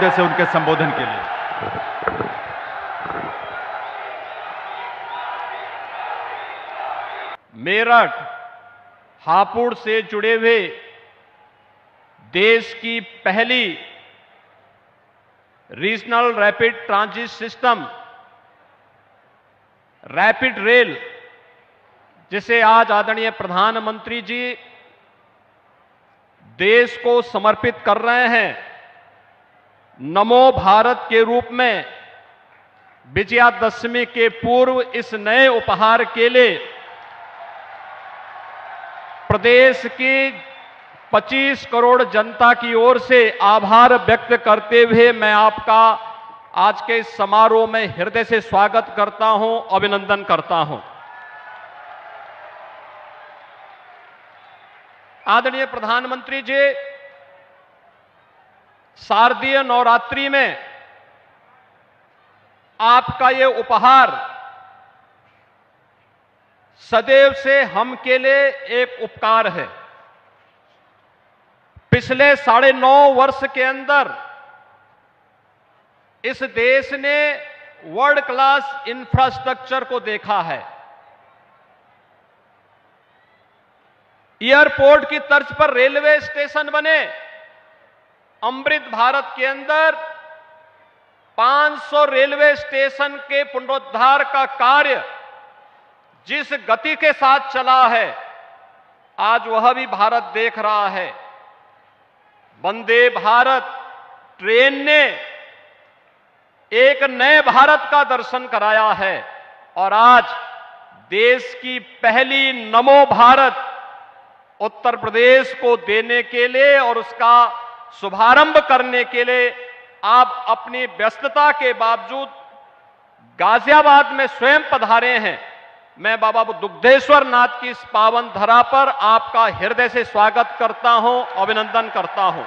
से उनके संबोधन के लिए। मेरठ हापुड़ से जुड़े हुए देश की पहली regional rapid transit system rapid rail, जिसे आज आदरणीय प्रधानमंत्री जी देश को समर्पित कर रहे हैं, नमो भारत के रूप में विजयादशमी के पूर्व इस नए उपहार के लिए प्रदेश की 25 करोड़ जनता की ओर से आभार व्यक्त करते हुए मैं आपका आज के इस समारोह में हृदय से स्वागत करता हूं, अभिनंदन करता हूं। आदरणीय प्रधानमंत्री जी, शारदीय नवरात्रि में आपका ये उपहार सदैव से हम के लिए एक उपकार है। पिछले 9.5 वर्ष के अंदर इस देश ने वर्ल्ड क्लास इंफ्रास्ट्रक्चर को देखा है। एयरपोर्ट की तर्ज पर रेलवे स्टेशन बने। अमृत भारत के अंदर 500 रेलवे स्टेशन के पुनरुद्धार का कार्य जिस गति के साथ चला है, आज वह भी भारत देख रहा है। वंदे भारत ट्रेन ने एक नए भारत का दर्शन कराया है और आज देश की पहली नमो भारत उत्तर प्रदेश को देने के लिए और उसका शुभारंभ करने के लिए आप अपनी व्यस्तता के बावजूद गाजियाबाद में स्वयं पधारे हैं। मैं बाबा दुग्धेश्वर नाथ की इस पावन धरा पर आपका हृदय से स्वागत करता हूं, अभिनंदन करता हूं।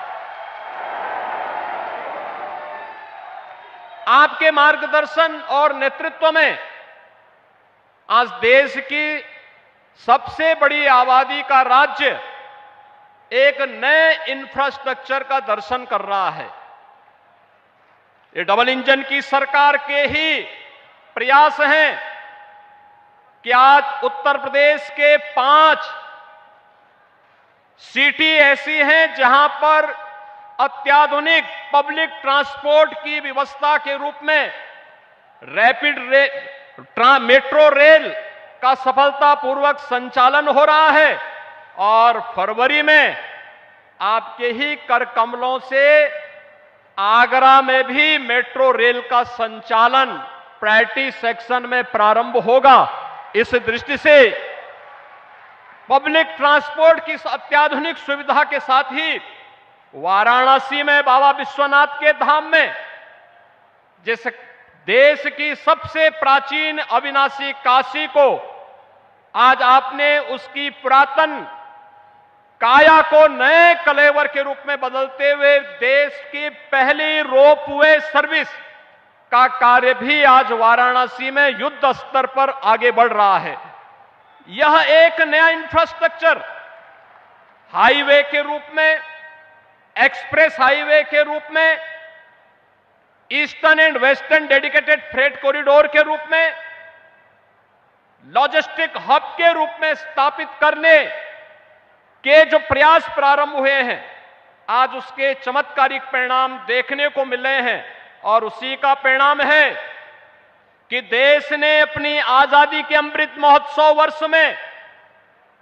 आपके मार्गदर्शन और नेतृत्व में आज देश की सबसे बड़ी आबादी का राज्य एक नए इंफ्रास्ट्रक्चर का दर्शन कर रहा है। ये डबल इंजन की सरकार के ही प्रयास हैं कि आज उत्तर प्रदेश के 5 सिटी ऐसी हैं जहां पर अत्याधुनिक पब्लिक ट्रांसपोर्ट की व्यवस्था के रूप में रैपिड मेट्रो रेल का सफलतापूर्वक संचालन हो रहा है और फरवरी में आपके ही कर कमलों से आगरा में भी मेट्रो रेल का संचालन प्रायोरिटी सेक्शन में प्रारंभ होगा। इस दृष्टि से पब्लिक ट्रांसपोर्ट की अत्याधुनिक सुविधा के साथ ही वाराणसी में बाबा विश्वनाथ के धाम में जिस देश की सबसे प्राचीन अविनाशी काशी को आज आपने उसकी पुरातन काया को नए कलेवर के रूप में बदलते हुए देश की पहली रोपवे सर्विस का कार्य भी आज वाराणसी में युद्ध स्तर पर आगे बढ़ रहा है। यह एक नया इंफ्रास्ट्रक्चर हाईवे के रूप में, एक्सप्रेस हाईवे के रूप में, eastern and western dedicated freight corridor के रूप में, लॉजिस्टिक हब के रूप में स्थापित करने के जो प्रयास प्रारंभ हुए हैं, आज उसके चमत्कारिक परिणाम देखने को मिल रहे हैं और उसी का परिणाम है कि देश ने अपनी आजादी के अमृत महोत्सव वर्ष में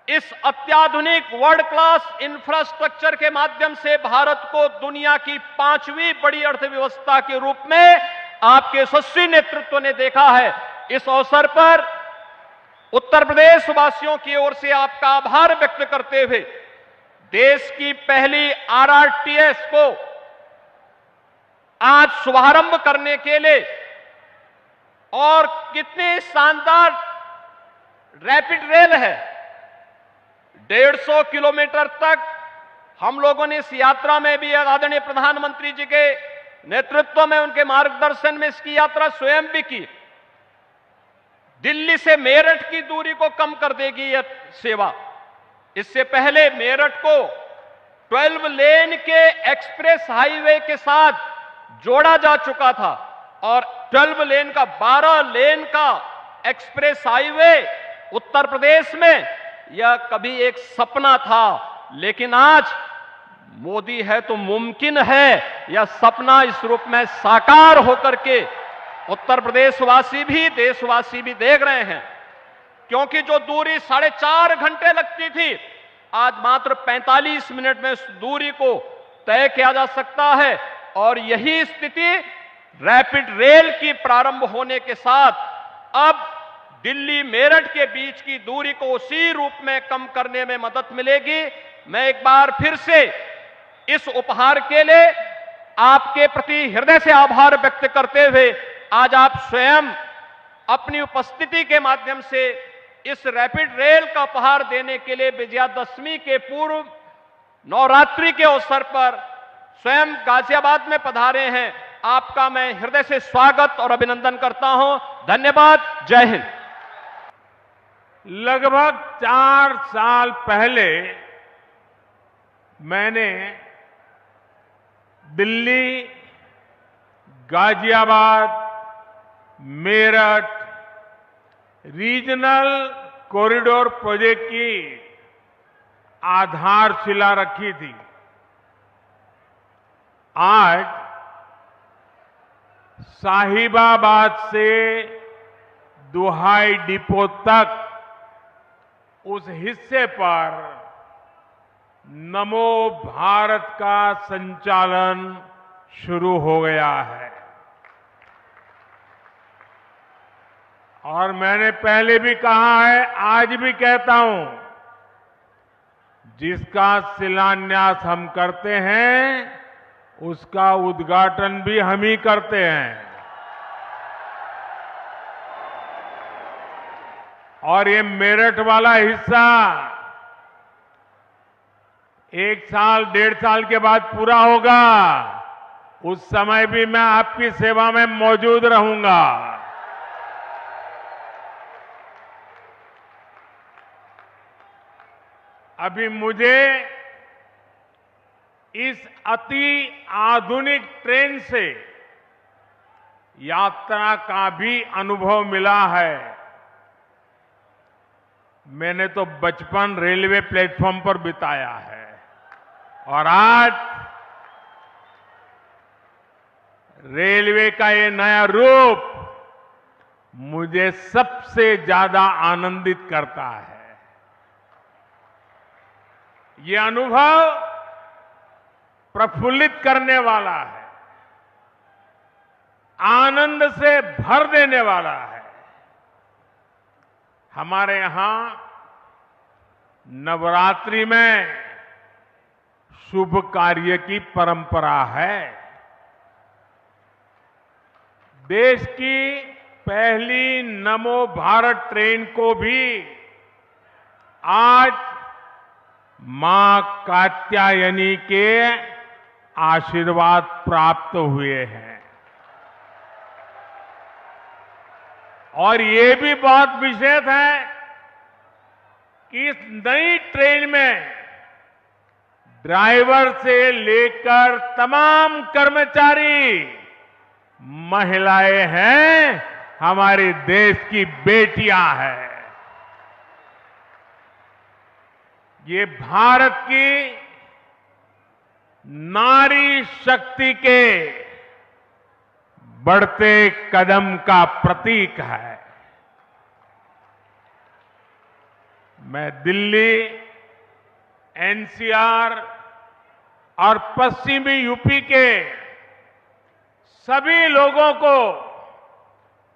इस अत्याधुनिक वर्ल्ड क्लास इंफ्रास्ट्रक्चर के माध्यम से भारत को दुनिया की 5वीं बड़ी अर्थव्यवस्था के रूप में आपके यशस्वी नेतृत्व ने देखा है। इस अवसर पर उत्तर प्रदेश वासियों की ओर से आपका आभार व्यक्त करते हुए देश की पहली आरआरटीएस को आज शुभारंभ करने के लिए और कितनी शानदार रैपिड रेल है, 150 किलोमीटर तक हम लोगों ने इस यात्रा में भी आदरणीय प्रधानमंत्री जी के नेतृत्व में, उनके मार्गदर्शन में इसकी यात्रा स्वयं भी की। दिल्ली से मेरठ की दूरी को कम कर देगी यह सेवा। इससे पहले मेरठ को 12 लेन के एक्सप्रेस हाईवे के साथ जोड़ा जा चुका था और 12 लेन का 12 लेन का एक्सप्रेस हाईवे उत्तर प्रदेश में यह कभी एक सपना था, लेकिन आज मोदी है तो मुमकिन है यह सपना इस रूप में साकार होकर के उत्तर प्रदेशवासी भी देशवासी भी देख रहे हैं। क्योंकि जो दूरी 4.5 घंटे लगती थी, आज मात्र 45 मिनट में उस दूरी को तय किया जा सकता है। और यही स्थिति रैपिड रेल की प्रारंभ होने के साथ अब दिल्ली मेरठ के बीच की दूरी को उसी रूप में कम करने में मदद मिलेगी। मैं एक बार फिर से इस उपहार के लिए आपके प्रति हृदय से आभार व्यक्त करते हुए आज आप स्वयं अपनी उपस्थिति के माध्यम से इस रैपिड रेल का उपहार देने के लिए विजयादशमी के पूर्व नवरात्रि के अवसर पर स्वयं गाजियाबाद में पधारे हैं। आपका मैं हृदय से स्वागत और अभिनंदन करता हूं। धन्यवाद। जय हिंद। लगभग 4 साल पहले मैंने Delhi, Ghaziabad, Meerut regional corridor project की आधारशिला रखी थी। आज साहिबाबाद से दुहाई डिपो तक उस हिस्से पर नमो भारत का संचालन शुरू हो गया है। और मैंने पहले भी कहा है, आज भी कहता हूं, जिसका शिलान्यास हम करते हैं उसका उद्घाटन भी हम ही करते हैं। और ये मेरठ वाला हिस्सा 1 साल 1.5 साल के बाद पूरा होगा, उस समय भी मैं आपकी सेवा में मौजूद रहूंगा। अभी मुझे इस अति आधुनिक ट्रेन से यात्रा का भी अनुभव मिला है। मैंने तो बचपन रेलवे प्लेटफॉर्म पर बिताया है और आज रेलवे का ये नया रूप मुझे सबसे ज्यादा आनंदित करता है। ये अनुभव प्रफुल्लित करने वाला है, आनंद से भर देने वाला है। हमारे यहां नवरात्रि में शुभ कार्य की परंपरा है। देश की पहली नमो भारत ट्रेन को भी आज मां कात्यायनी के आशीर्वाद प्राप्त हुए हैं। और ये भी बहुत विशेष है कि इस नई ट्रेन में ड्राइवर से लेकर तमाम कर्मचारी महिलाएं हैं, हमारे देश की बेटियां हैं। ये भारत की नारी शक्ति के बढ़ते कदम का प्रतीक है। मैं दिल्ली, एनसीआर और पश्चिमी यूपी के सभी लोगों को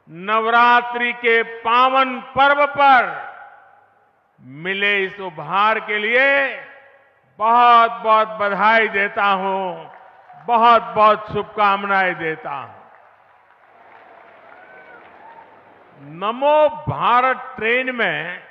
नवरात्रि के पावन पर्व पर मिले इस उपहार के लिए बहुत बहुत बधाई देता हूं, बहुत बहुत शुभकामनाएं देता हूं। नमो भारत ट्रेन में